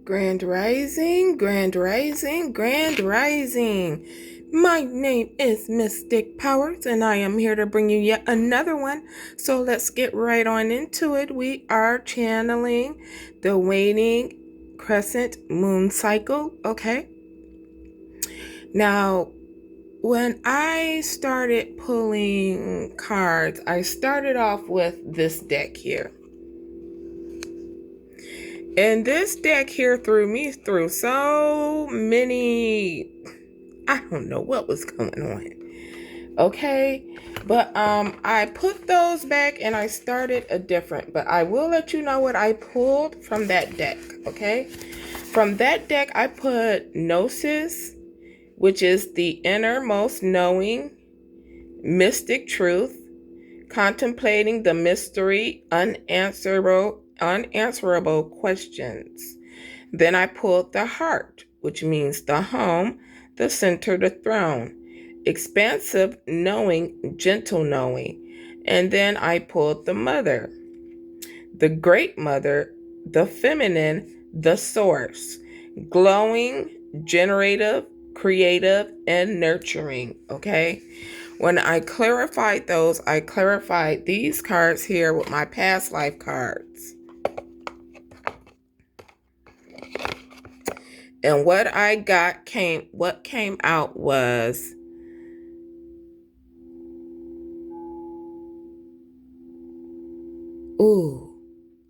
Grand Rising, Grand Rising, Grand Rising. My name is Mystic Powers, and I am here to bring you yet another one. So let's get right on into it. We are channeling the waning crescent moon cycle, okay? Now, when I started pulling cards, I started off with this deck here. And this deck here threw me through so many, I don't know what was going on. Okay. But I put those back and I started a different, but I will let you know what I pulled from that deck. Okay. From that deck, I put Gnosis, which is the innermost knowing, mystic truth, contemplating the mystery, unanswerable questions. Then I pulled the heart, which means the home, the center, the throne, expansive knowing, gentle knowing. And then I pulled the mother, the great mother, the feminine, the source, glowing, generative, creative, and nurturing. Okay. When I clarified those, I clarified these cards here with my past life cards. And what came out was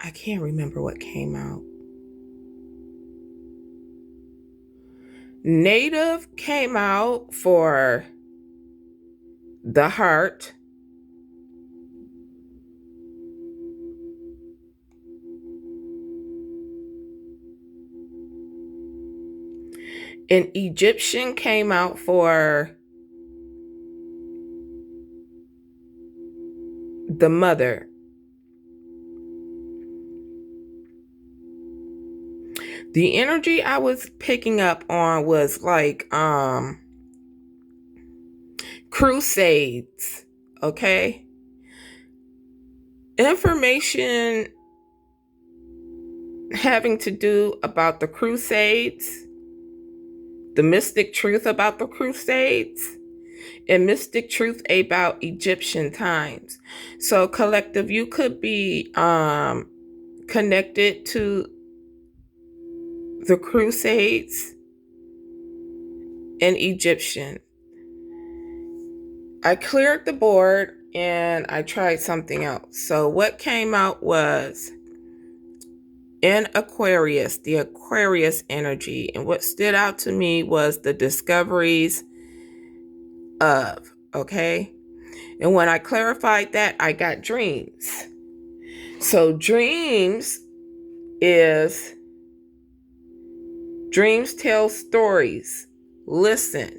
I can't remember what came out. Native came out for the heart. And Egyptian came out for the mother. The energy I was picking up on was like crusades, okay? Information having to do about the crusades, the mystic truth about the crusades, and mystic truth about Egyptian times. So collective, you could be connected to the crusades and Egyptian. I cleared the board and I tried something else. So what came out was in Aquarius, the Aquarius energy. And what stood out to me was the discoveries of, okay? And when I clarified that, I got dreams. So dreams tell stories. Listen,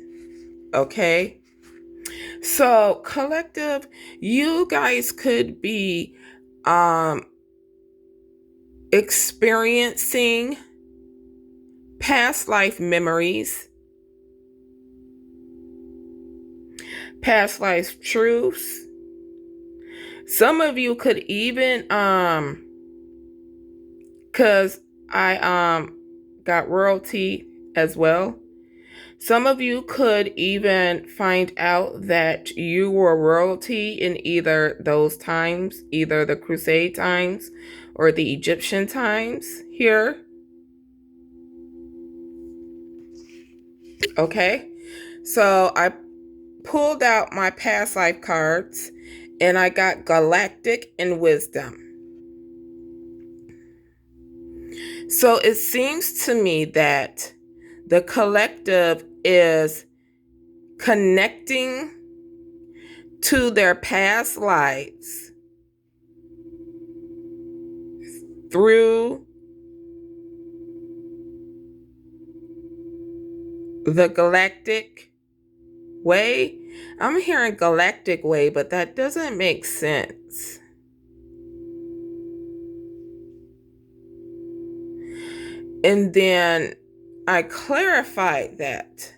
okay? So collective, you guys could be experiencing past life memories, past life truths. Some of you could even because I got royalty as well. Some of you could even find out that you were royalty in either those times, either the Crusade times or the Egyptian times here. Okay, so I pulled out my past life cards and I got galactic and wisdom. So it seems to me that the collective is connecting to their past lives through the galactic way. I'm hearing galactic way, but that doesn't make sense. And then I clarified that.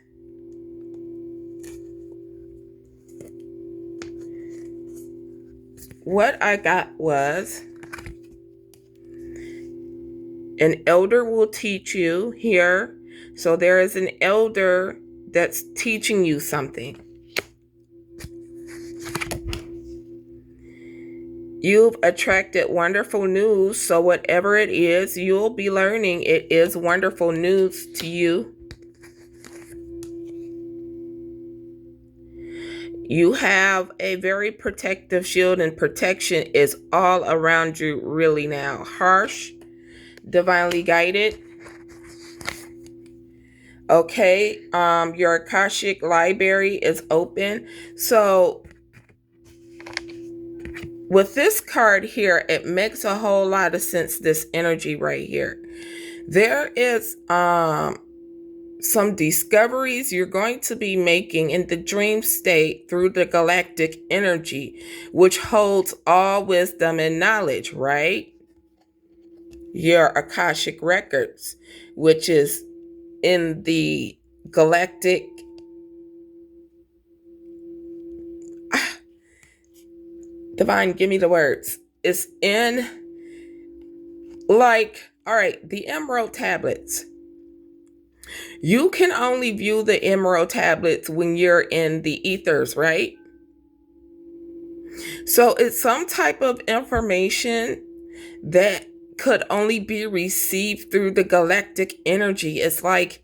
What I got was An elder will teach you here. So there is an elder that's teaching you something. You've attracted wonderful news, so whatever it is, you'll be learning it is wonderful news to you. You have a very protective shield, and protection is all around you really now. Harsh, divinely guided. Okay, your Akashic library is open. So with this card here, it makes a whole lot of sense, this energy right here. There is some discoveries you're going to be making in the dream state through the galactic energy, which holds all wisdom and knowledge, right? Your Akashic records, which is in the galactic divine, give me the words. It's in, like, all right, the emerald tablets. You can only view the emerald tablets when you're in the ethers, right? So it's some type of information that could only be received through the galactic energy. It's like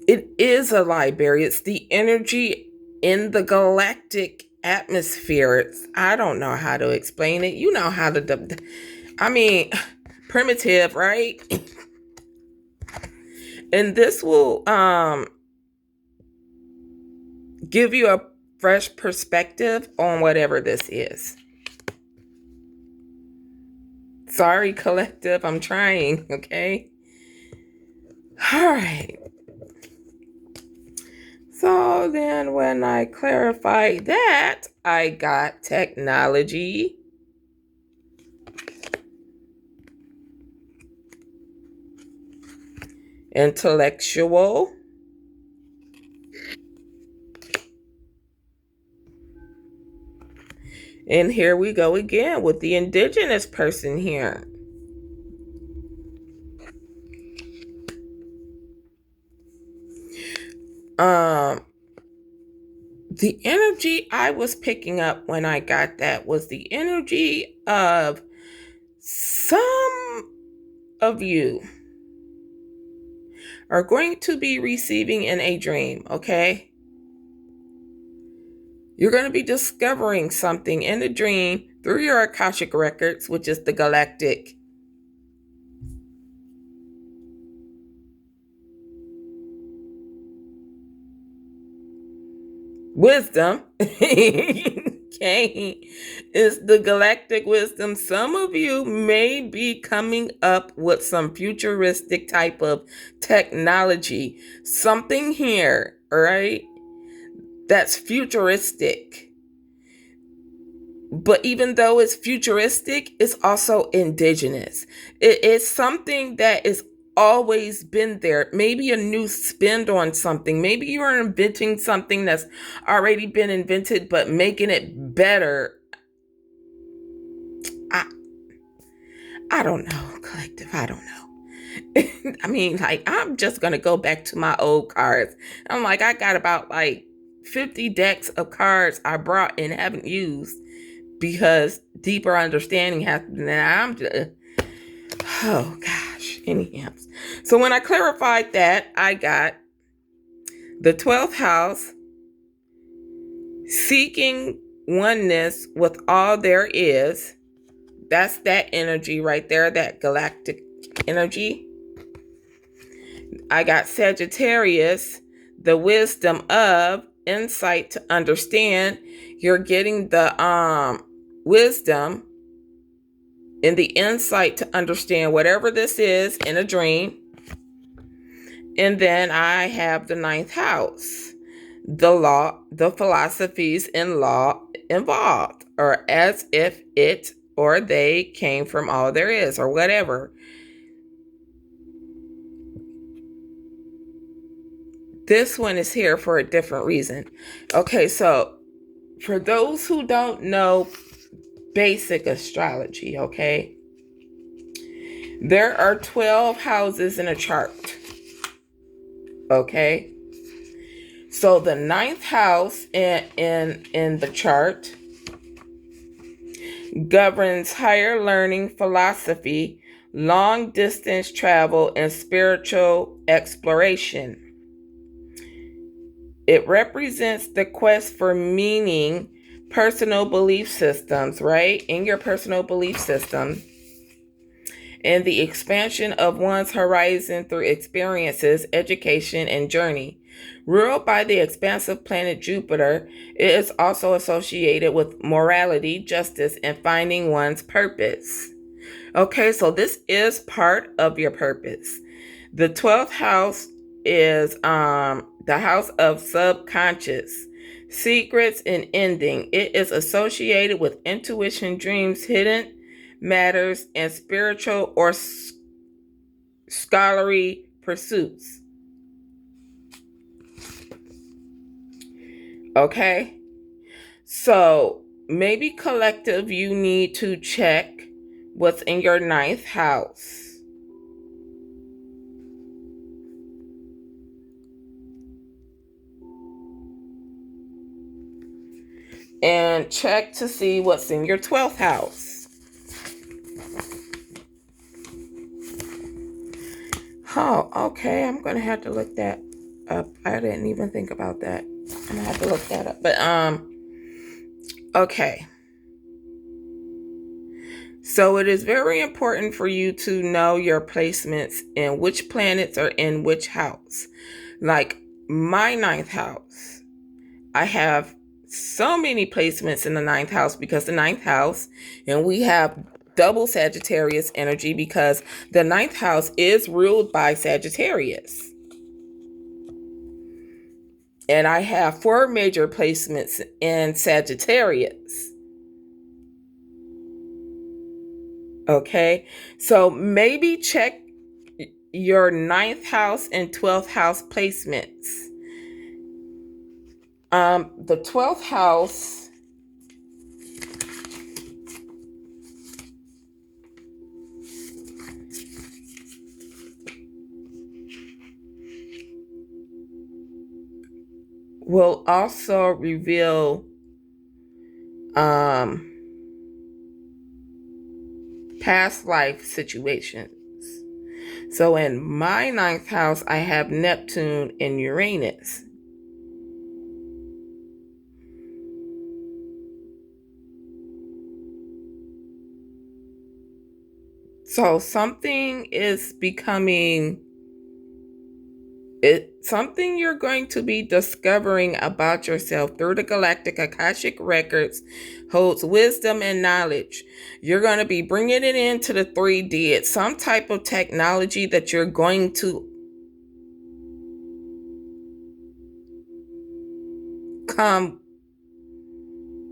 it is a library. It's the energy in the galactic atmosphere. I don't know how to explain it. You know how to, primitive, right? And this will give you a fresh perspective on whatever this is. Sorry, collective, I'm trying, okay? All right. So then when I clarified that, I got technology, intellectual, and here we go again with the indigenous person here. The energy I was picking up when I got that was the energy of some of you are going to be receiving in a dream, okay? You're going to be discovering something in a dream through your Akashic records, which is the galactic wisdom. Okay, is the galactic wisdom. Some of you may be coming up with some futuristic type of technology, something here, all right, that's futuristic. But even though it's futuristic, it's also indigenous. It's something that is always been there. Maybe a new spin on something. Maybe you are inventing something that's already been invented, but making it better. I don't know, collective. I don't know. I mean, like, I'm just going to go back to my old cards. I'm like, I got about like 50 decks of cards I brought and haven't used because deeper understanding happened. And I'm just, oh gosh, anyhow. So when I clarified that, I got the 12th house, seeking oneness with all there is. That's that energy right there, that galactic energy. I got Sagittarius, the wisdom of insight to understand. You're getting the wisdom and the insight to understand whatever this is in a dream. And then I have the 9th house, the law, the philosophies and law involved, or as if it or they came from all there is, or whatever. This one is here for a different reason. Okay, so for those who don't know basic astrology, okay, There are 12 houses in a chart. Okay? So the ninth house in the chart governs higher learning, philosophy, long distance travel, and spiritual exploration. It represents the quest for meaning, personal belief systems, right? In your personal belief system, and the expansion of one's horizon through experiences, education, and journey. Ruled by the expansive planet Jupiter, it is also associated with morality, justice, and finding one's purpose. Okay, so this is part of your purpose. The 12th house is the house of subconscious, secrets, and ending. It is associated with intuition, dreams, hidden matters, and spiritual or scholarly pursuits. Okay? So maybe collective, you need to check what's in your ninth house. And check to see what's in your 12th house. Oh, okay. I'm going to have to look that up. I didn't even think about that. I'm going to have to look that up. But, okay. So it is very important for you to know your placements and which planets are in which house. Like my ninth house, I have so many placements in the ninth house because the ninth house, and we have double Sagittarius energy because the ninth house is ruled by Sagittarius. And I have 4 major placements in Sagittarius. Okay, so maybe check your ninth house and 12th house placements. The 12th house will also reveal past life situations. So in my ninth house, I have Neptune and Uranus. So something is becoming, something you're going to be discovering about yourself through the galactic Akashic records holds wisdom and knowledge. You're going to be bringing it into the 3D. It's some type of technology that you're going to come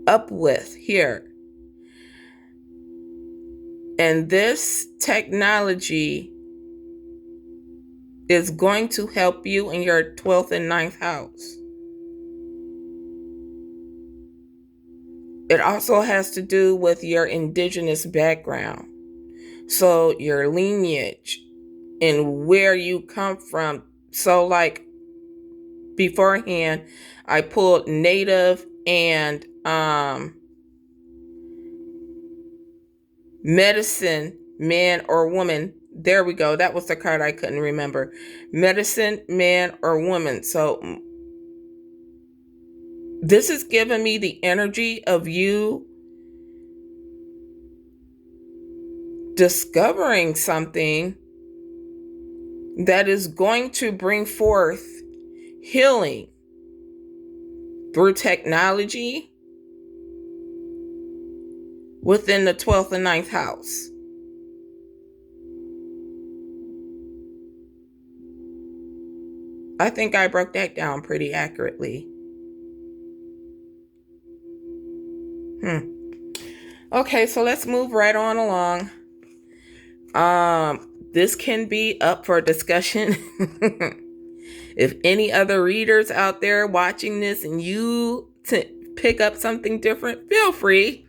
up with here. And this technology is going to help you in your 12th and 9th house. It also has to do with your indigenous background. So your lineage and where you come from. So like beforehand, I pulled native and medicine, man or woman. There we go. That was the card I couldn't remember. Medicine, man or woman. So this is giving me the energy of you discovering something that is going to bring forth healing through technology within the 12th and 9th house. I think I broke that down pretty accurately. Okay, so let's move right on along. This can be up for discussion. If any other readers out there watching this and you pick up something different, feel free.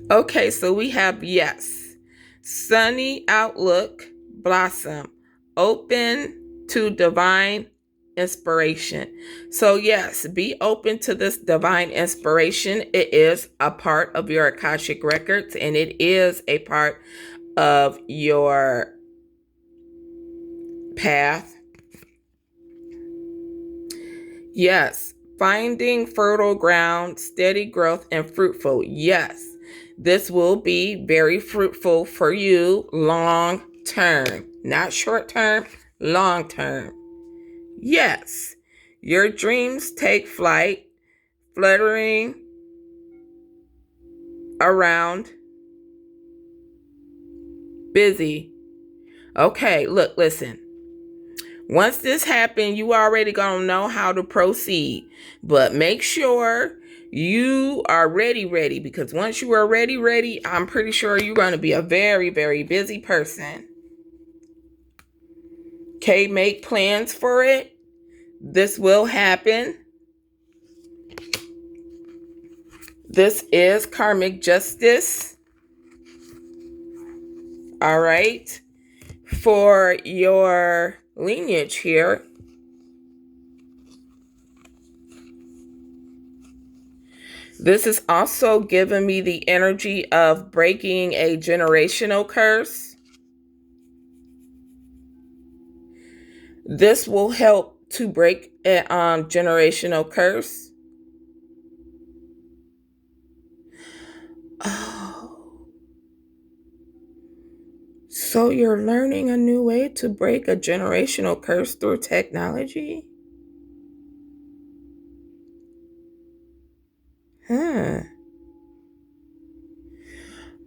Okay, so we have yes, sunny outlook, blossom, open to divine inspiration. So, yes, be open to this divine inspiration. It is a part of your Akashic records and it is a part of your path. Yes, finding fertile ground, steady growth, and fruitful. Yes, this will be very fruitful for you long term, not short term, long term. Yes, your dreams take flight, fluttering around, busy. Okay, look, listen. Once this happens, you already gonna know how to proceed. But make sure you are ready, because once you are ready, I'm pretty sure you're gonna be a very, very busy person. Okay, make plans for it. This will happen. This is karmic justice. All right. For your lineage here, this is also giving me the energy of breaking a generational curse. This will help to break a generational curse. Oh, so you're learning a new way to break a generational curse through technology? Huh.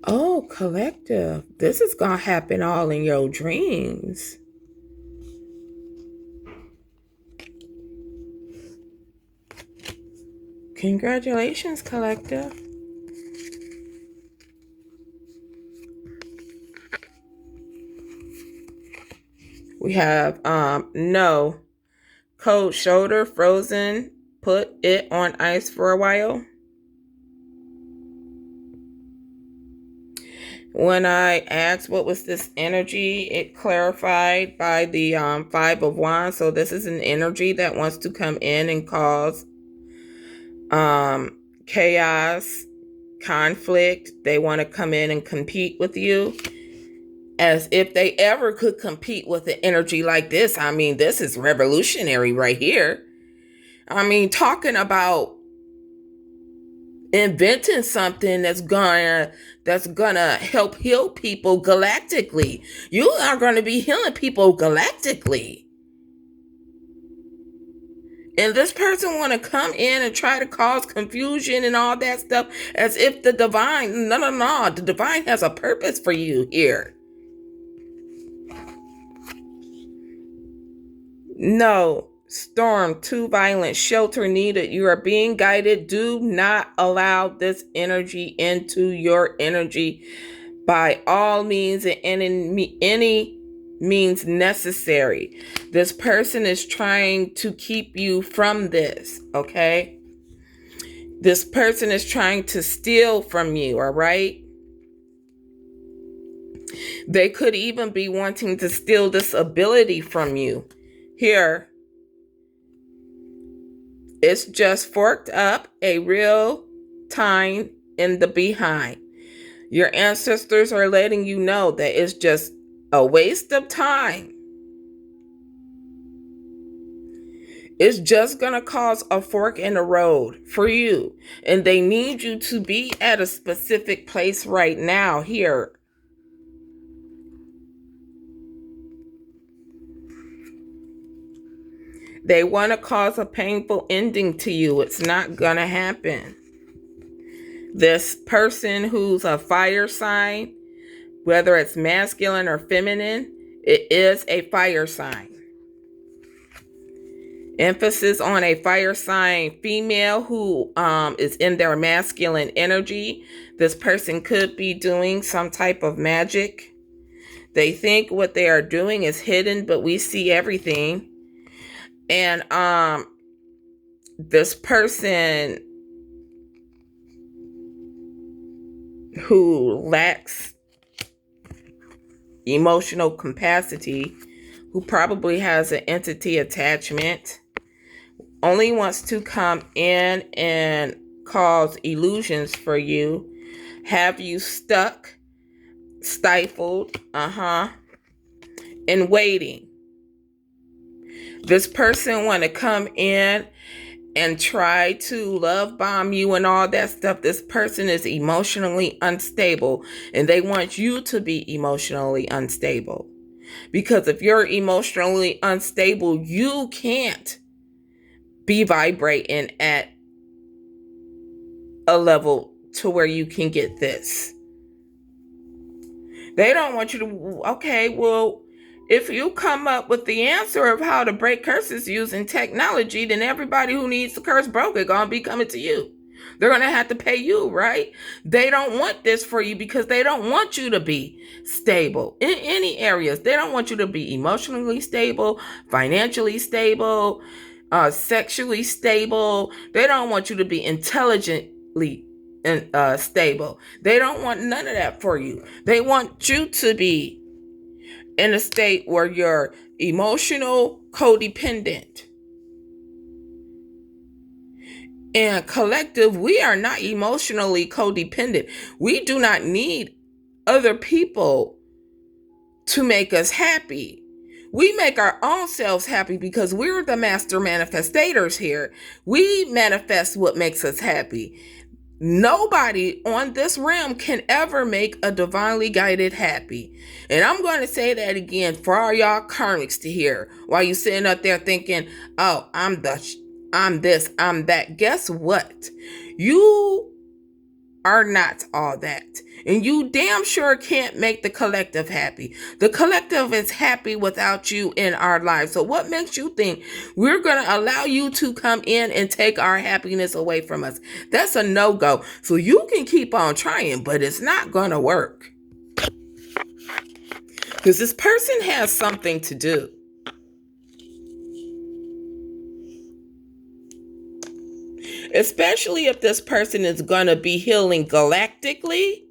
Oh, collective. This is going to happen all in your dreams. Congratulations, collective. We have no. Cold shoulder, frozen, put it on ice for a while. When I asked what was this energy, it clarified by the Five of Wands. So this is an energy that wants to come in and cause chaos, conflict. They want to come in and compete with you. As if they ever could compete with an energy like this. I mean, this is revolutionary right here. I mean, talking about inventing something that's gonna help heal people galactically. You are gonna be healing people galactically. And this person want to come in and try to cause confusion and all that stuff as if the divine, no, the divine has a purpose for you here. No, storm, too violent, shelter needed. You are being guided. Do not allow this energy into your energy by all means and any means necessary. This person is trying to keep you from this, okay? This person is trying to steal from you, all right? They could even be wanting to steal this ability from you. Here, it's just forked up a real time in the behind. Your ancestors are letting you know that it's just a waste of time. It's just going to cause a fork in the road for you. And they need you to be at a specific place right now here. They want to cause a painful ending to you. It's not going to happen. This person who's a fire sign, whether it's masculine or feminine, it is a fire sign. Emphasis on a fire sign female who is in their masculine energy. This person could be doing some type of magic. They think what they are doing is hidden, but we see everything. And this person who lacks emotional capacity, who probably has an entity attachment, only wants to come in and cause illusions for you, have you stuck, stifled, and waiting. This person want to come in and try to love bomb you and all that stuff. This person is emotionally unstable, and they want you to be emotionally unstable. Because if you're emotionally unstable, you can't be vibrating at a level to where you can get this. They don't want you to, okay, well, if you come up with the answer of how to break curses using technology, then everybody who needs the curse broken gonna be coming to you. They're gonna have to pay you, right? They don't want this for you because they don't want you to be stable in any areas. They don't want you to be emotionally stable, financially stable, sexually stable. They don't want you to be intelligently stable. They don't want none of that for you. They want you to be in a state where you're emotional codependent. And collective, we are not emotionally codependent. We do not need other people to make us happy. We make our own selves happy because we're the master manifestators here. We manifest what makes us happy. Nobody on this realm can ever make a divinely guided happy. And I'm going to say that again for all y'all karmics to hear while you sitting up there thinking, oh, I'm this, I'm that. Guess what? You are not all that. And you damn sure can't make the collective happy. The collective is happy without you in our lives. So what makes you think we're going to allow you to come in and take our happiness away from us? That's a no-go. So you can keep on trying, but it's not going to work. Because this person has something to do. Especially if this person is going to be healing galactically.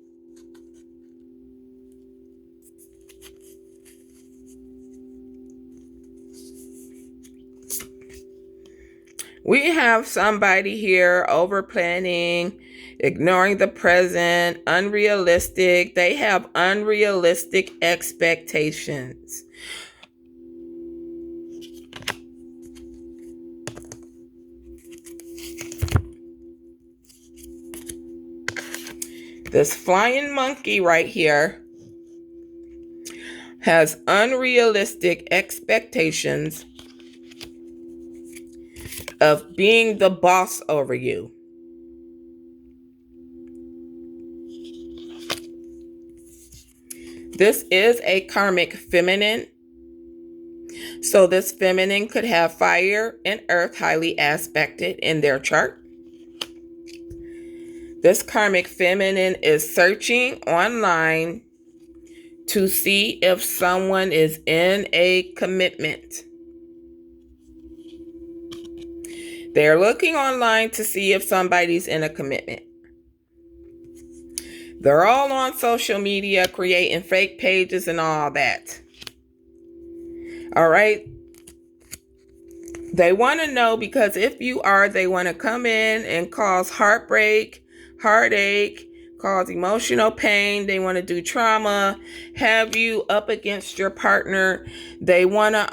We have somebody here over planning, ignoring the present, unrealistic. They have unrealistic expectations. This flying monkey right here has unrealistic expectations of being the boss over you. This is a karmic feminine. So this feminine could have fire and earth highly aspected in their chart. This karmic feminine is searching online to see if someone is in a commitment. They're looking online to see if somebody's in a commitment. They're all on social media creating fake pages and all that. All right. They want to know because if you are, they want to come in and cause heartbreak, heartache, cause emotional pain. They want to do trauma, have you up against your partner. They want to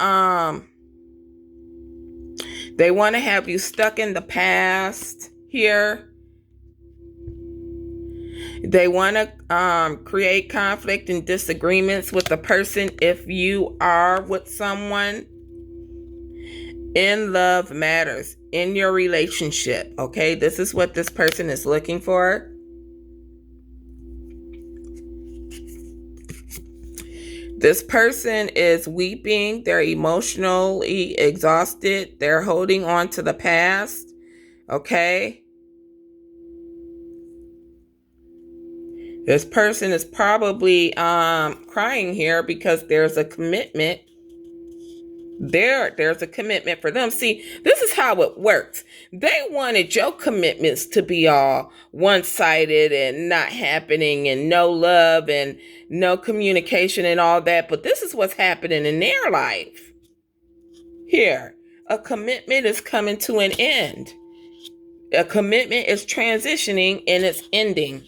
have you stuck in the past here. They want to create conflict and disagreements with the person if you are with someone. In love matters in your relationship. Okay, this is what this person is looking for. This person is weeping. They're emotionally exhausted. They're holding on to the past. Okay. This person is probably crying here because there's a commitment. There's a commitment for them. See, this is how it works. They wanted your commitments to be all one-sided and not happening and no love and no communication and all that, but this is what's happening in their life. Here, a commitment is coming to an end. A commitment is transitioning and it's ending.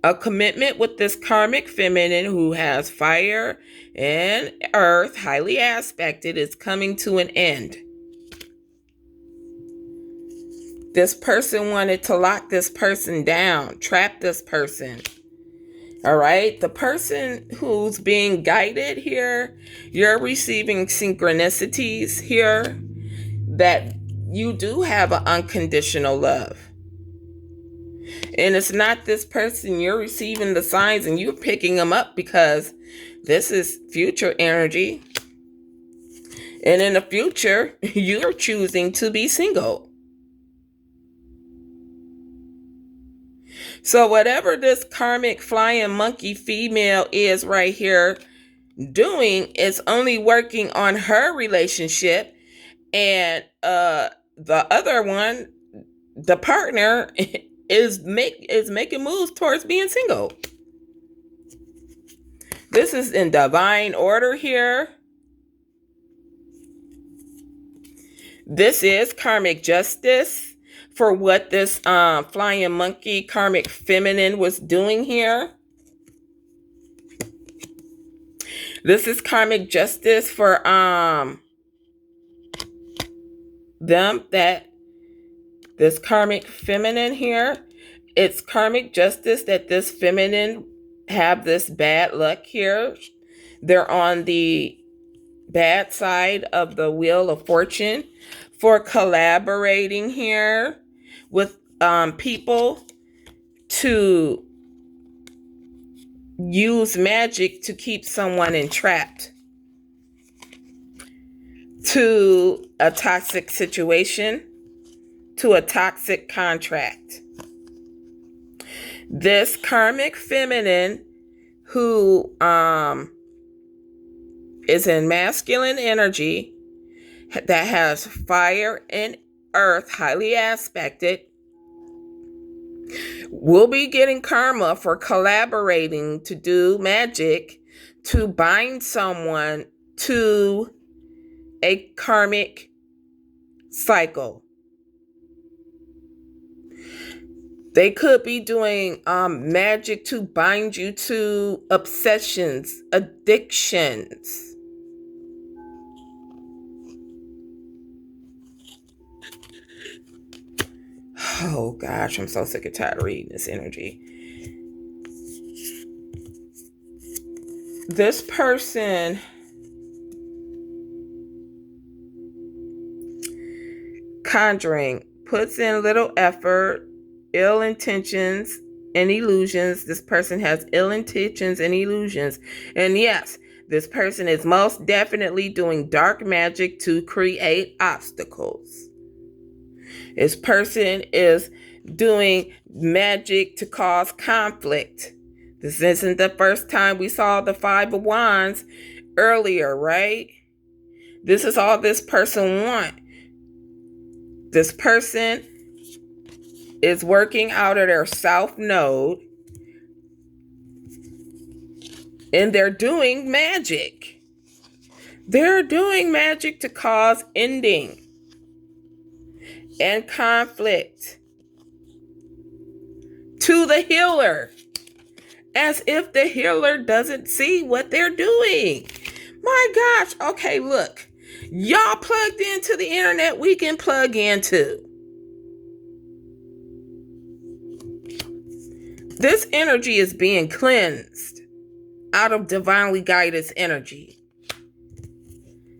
A commitment with this karmic feminine who has fire and earth highly aspected is coming to an end. This person wanted to lock this person down, trap this person. All right, the person who's being guided here, you're receiving synchronicities here that you do have an unconditional love. And it's not this person, you're receiving the signs and you're picking them up because this is future energy. And in the future, you're choosing to be single. So whatever this karmic flying monkey female is right here doing is only working on her relationship, and the other one, the partner, is making moves towards being single. This is in divine order here. This is karmic justice for what this flying monkey karmic feminine was doing here. This is karmic justice for them, that this karmic feminine here. It's karmic justice that this feminine have this bad luck here. They're on the bad side of the wheel of fortune for collaborating here with people to use magic to keep someone entrapped to a toxic situation, to a toxic contract. This karmic feminine who is in masculine energy that has fire and earth highly aspected will be getting karma for collaborating to do magic to bind someone to a karmic cycle. They could be doing magic to bind you to obsessions, addictions. Oh gosh, I'm so sick and tired of reading this energy. This person conjuring puts in little effort, ill intentions and illusions. This person has ill intentions and illusions. And yes, this person is most definitely doing dark magic to create obstacles. This person is doing magic to cause conflict. This isn't the first time we saw the Five of Wands earlier, right? This is all this person wants. This person is working out of their South Node and they're doing magic. They're doing magic to cause ending and conflict to the healer, as if the healer doesn't see what they're doing. My gosh. Okay, look. Y'all plugged into the internet, we can plug into. This energy is being cleansed out of divinely guided energy.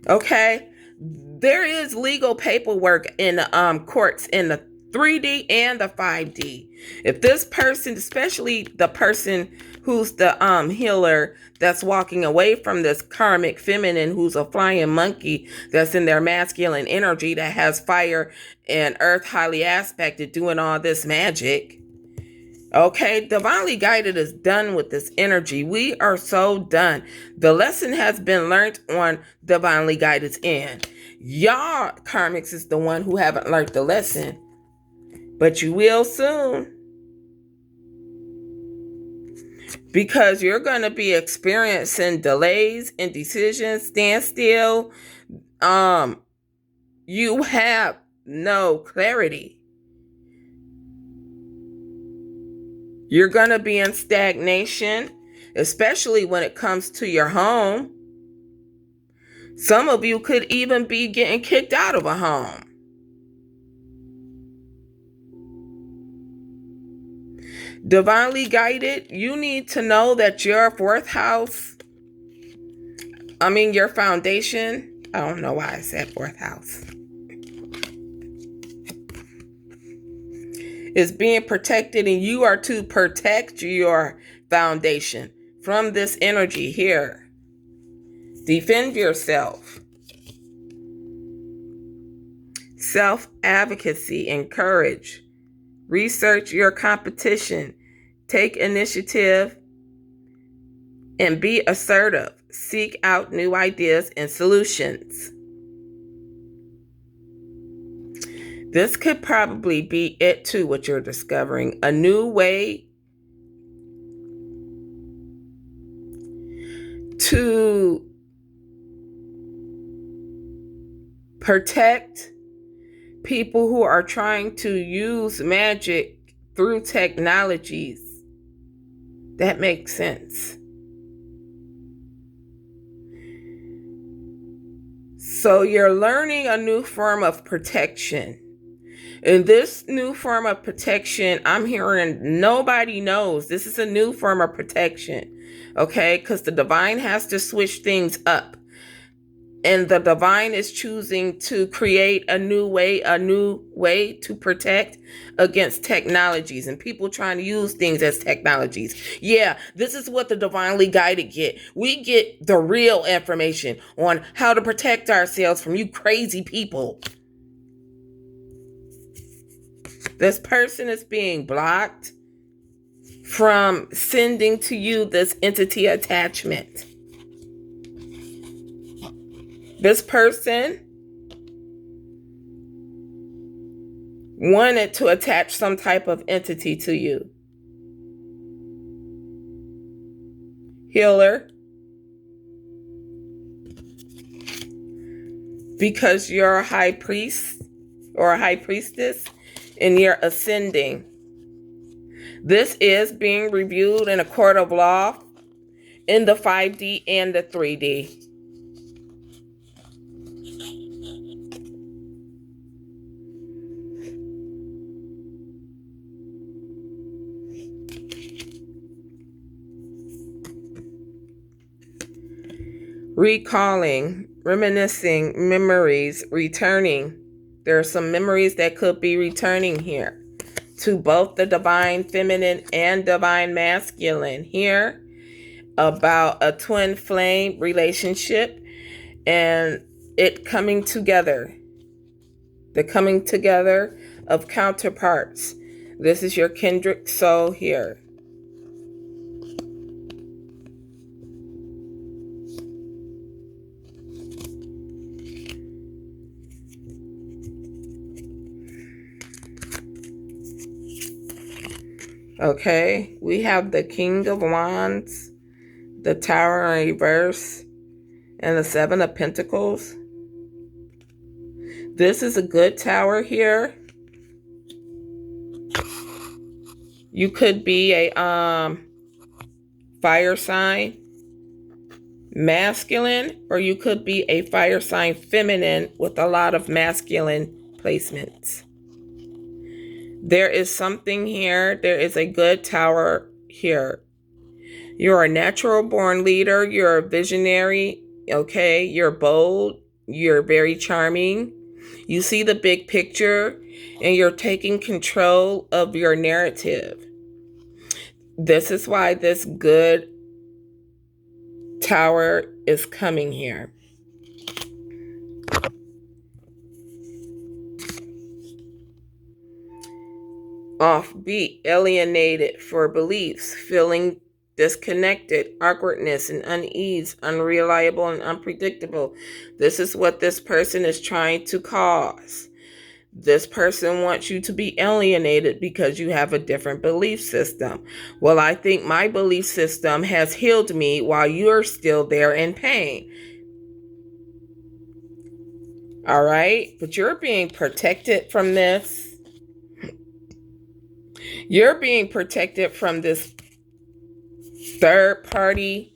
Okay? There is legal paperwork in the courts in the 3D and the 5D. If this person, especially the person who's the healer that's walking away from this karmic feminine who's a flying monkey that's in their masculine energy that has fire and earth highly aspected doing all this magic, Okay, divinely guided is done with this energy. We are so done. The lesson has been learned on divinely guided's end. Y'all karmics is the one who haven't learned the lesson, but you will soon, because you're going to be experiencing delays, indecisions, standstill. You have no clarity. You're going to be in stagnation, especially when it comes to your home. Some of you could even be getting kicked out of a home. Divinely guided, you need to know that your your foundation, I don't know why I said fourth house, is being protected, and you are to protect your foundation from this energy here. Defend yourself. Self-advocacy and courage. Research your competition. Take initiative and be assertive. Seek out new ideas and solutions. This could probably be it too, what you're discovering. A new way to protect people who are trying to use magic through technologies. That makes sense. So you're learning a new form of protection. And this new form of protection, I'm hearing nobody knows. This is a new form of protection. Okay? Because the divine has to switch things up. And the divine is choosing to create a new way to protect against technologies and people trying to use things as technologies. Yeah, this is what the divinely guided get. We get the real information on how to protect ourselves from you crazy people. This person is being blocked from sending to you this entity attachment. This person wanted to attach some type of entity to you. Healer. Because you're a high priest or a high priestess and you're ascending. This is being reviewed in a court of law in the 5D and the 3D. Recalling, reminiscing, memories, returning. There are some memories that could be returning here to both the divine feminine and divine masculine here about a twin flame relationship and it coming together. The coming together of counterparts. This is your kindred soul here. Okay, we have the King of Wands, the Tower in reverse, and the Seven of Pentacles. This is a good tower here. You could be a fire sign masculine, or you could be a fire sign feminine with a lot of masculine placements. There is something here. There is a good tower here. You're a natural born leader. You're a visionary. Okay. You're bold. You're very charming. You see the big picture and you're taking control of your narrative. This is why this good tower is coming here. offbeat, alienated for beliefs, feeling disconnected, awkwardness and unease, unreliable and unpredictable. This is what this person is trying to cause. This person wants you to be alienated because you have a different belief system. Well, I think my belief system has healed me while you're still there in pain. All right? But you're being protected from this. You're being protected from this third party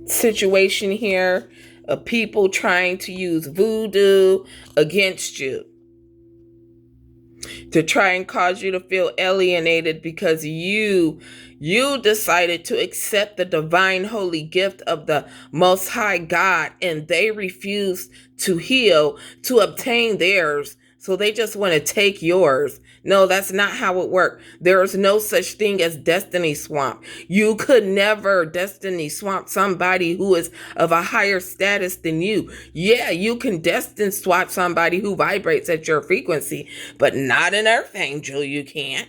situation here of people trying to use voodoo against you to try and cause you to feel alienated because you decided to accept the divine holy gift of the most high God, and they refused to heal to obtain theirs, so they just want to take yours. No, that's not how it works. There is no such thing as destiny swamp. You could never destiny swamp somebody who is of a higher status than you. Yeah, you can destiny swap somebody who vibrates at your frequency, but not an earth angel. You can't.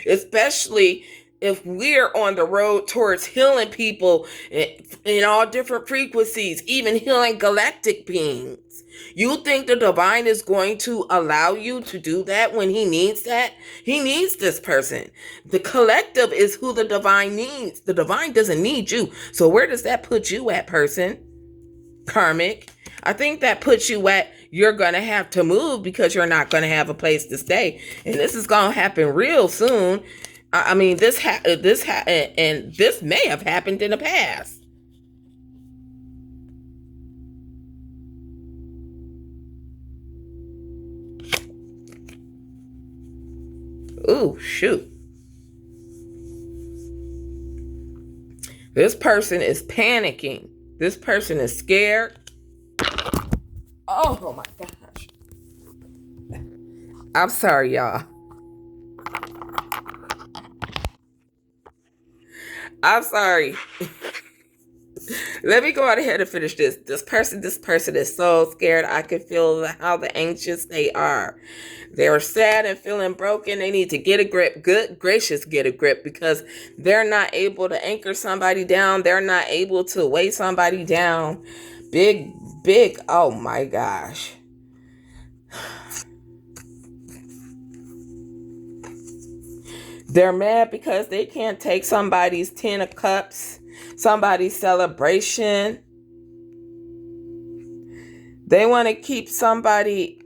Especially if we're on the road towards healing people in all different frequencies, even healing galactic beings. You think the divine is going to allow you to do that when he needs that? He needs this person. The collective is who the divine needs. The divine doesn't need you. So where does that put you at, person? Karmic. I think that puts you at you're going to have to move because you're not going to have a place to stay. And this is going to happen real soon. I mean, this may have happened in the past. Ooh, shoot. This person is panicking. This person is scared. Oh my gosh. I'm sorry, y'all. I'm sorry. Let me go out ahead and finish this. This person is so scared. I can feel how the anxious they are. They're sad and feeling broken. They need to get a grip. Good gracious, get a grip, because they're not able to anchor somebody down. They're not able to weigh somebody down. Big, oh my gosh. They're mad because they can't take somebody's 10 of cups, somebody's celebration. They want to keep somebody.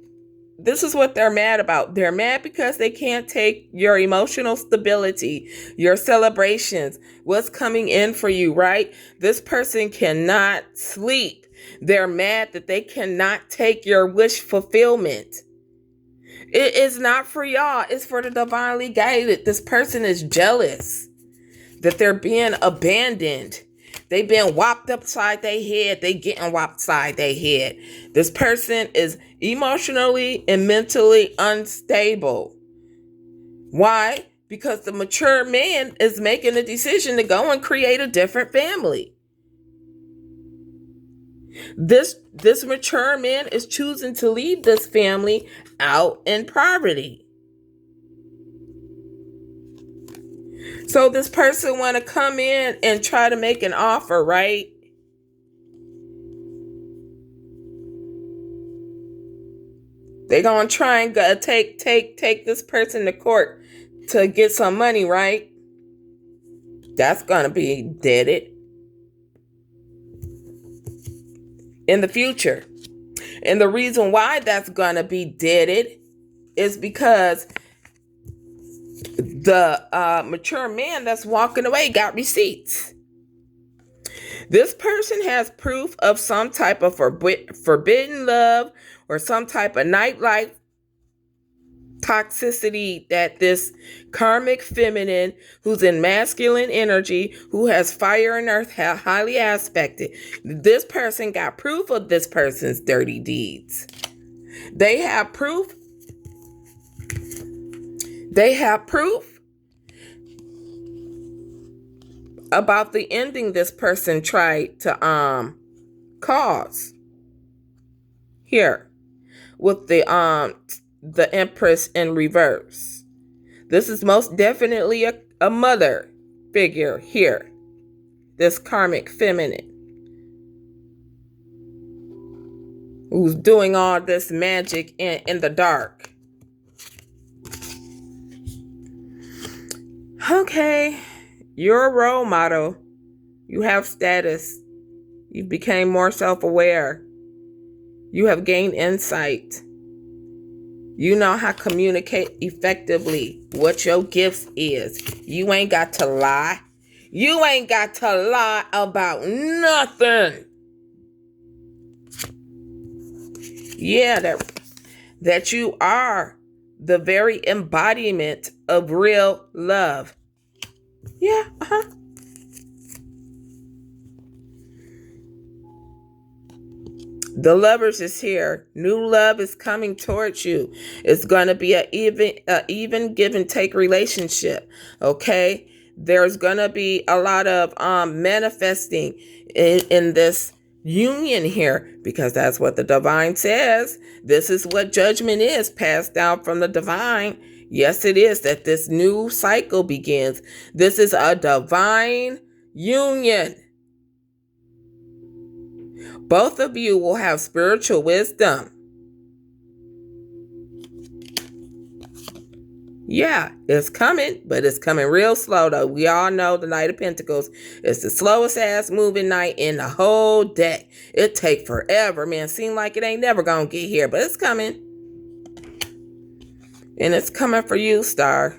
This is what they're mad about. They're mad because they can't take your emotional stability, your celebrations, what's coming in for you, right? This person cannot sleep. They're mad that they cannot take your wish fulfillment. It is not for y'all. It's for the divinely guided. This person is jealous that they're being abandoned. They've been whopped upside their head. They getting whopped upside their head. This person is emotionally and mentally unstable. Why? Because the mature man is making a decision to go and create a different family. This mature man is choosing to leave this family out in poverty. So this person want to come in and try to make an offer, right? They're going to try and take this person to court to get some money, right? That's going to be deaded in the future. And the reason why that's going to be deaded is because the mature man that's walking away got receipts. This person has proof of some type of forbidden love or some type of nightlife toxicity that this karmic feminine who's in masculine energy, who has fire and earth, highly aspected. This person got proof of this person's dirty deeds. They have proof. They have proof about the ending this person tried to cause. Here. with the Empress in reverse. This is most definitely a mother figure here. This karmic feminine who's doing all this magic in the dark. Okay, you're a role model. You have status. You became more self-aware. You have gained insight. You know how to communicate effectively what your gifts is. You ain't got to lie. You ain't got to lie about nothing. Yeah, that you are the very embodiment of real love. Yeah, The Lovers is here. New love is coming towards you. It's going to be a even give and take relationship. Okay, there's going to be a lot of manifesting in this union here, because that's what the divine says. This is what judgment is, passed down from the divine. Yes, it is that this new cycle begins. This is a divine union. Both of you will have spiritual wisdom. Yeah, it's coming, but it's coming real slow though. We all know the Knight of Pentacles is the slowest ass moving night in the whole deck. It take forever, man. Seem like it ain't never gonna get here, but it's coming. And it's coming for you, Star.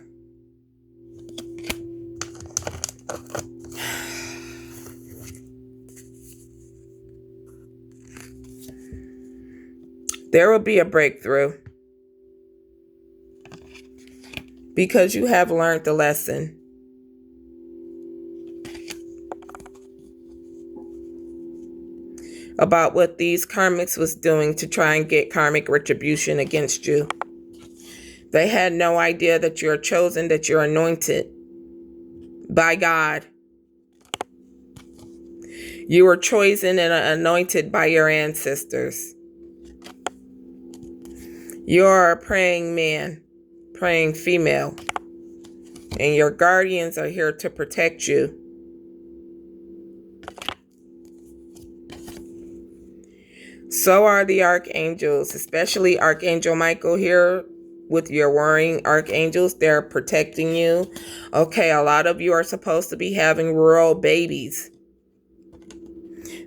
There will be a breakthrough because you have learned the lesson. About what these karmics was doing to try and get karmic retribution against you. They had no idea that you're chosen, that you're anointed by God. You were chosen and anointed by your ancestors. You're a praying man, praying female, and your guardians are here to protect you. So are the archangels, especially Archangel Michael here with your warring archangels. They're protecting you. Okay, a lot of you are supposed to be having rural babies.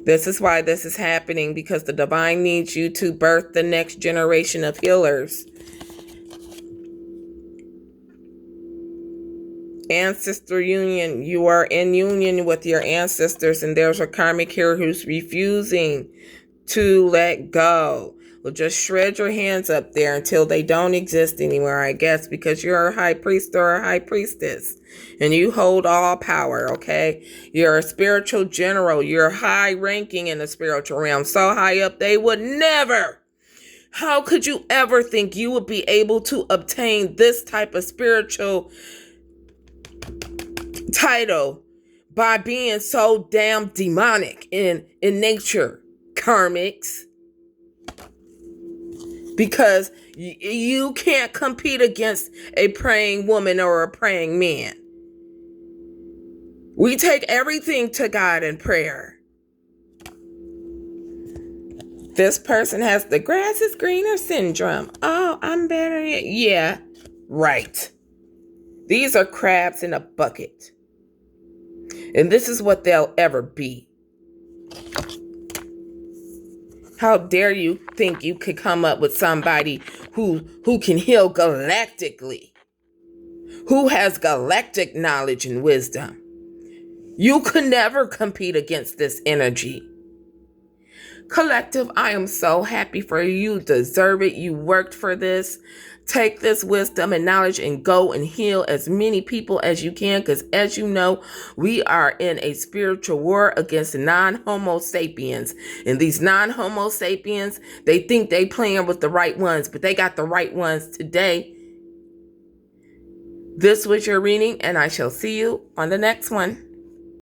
This is why this is happening, because the divine needs you to birth the next generation of healers. Ancestor union. You are in union with your ancestors, and there's a karmic here who's refusing to let go. Well, just shred your hands up there until they don't exist anymore, I guess, because you're a high priest or a high priestess and you hold all power, okay? You're a spiritual general. You're high ranking in the spiritual realm, so high up they would never. How could you ever think you would be able to obtain this type of spiritual title by being so damn demonic in nature, karmics? Because you can't compete against a praying woman or a praying man. We take everything to God in prayer. This person has the grass is greener syndrome. Oh, I'm better. Yeah, right. These are crabs in a bucket. And this is what they'll ever be. How dare you think you could come up with somebody who can heal galactically? Who has galactic knowledge and wisdom? You could never compete against this energy. Collective, I am so happy for you. You deserve it. You worked for this. Take this wisdom and knowledge and go and heal as many people as you can, because as you know, we are in a spiritual war against non-homo sapiens. And these non-homo sapiens, they think they playing with the right ones, but they got the right ones today. This was your reading, and I shall see you on the next one.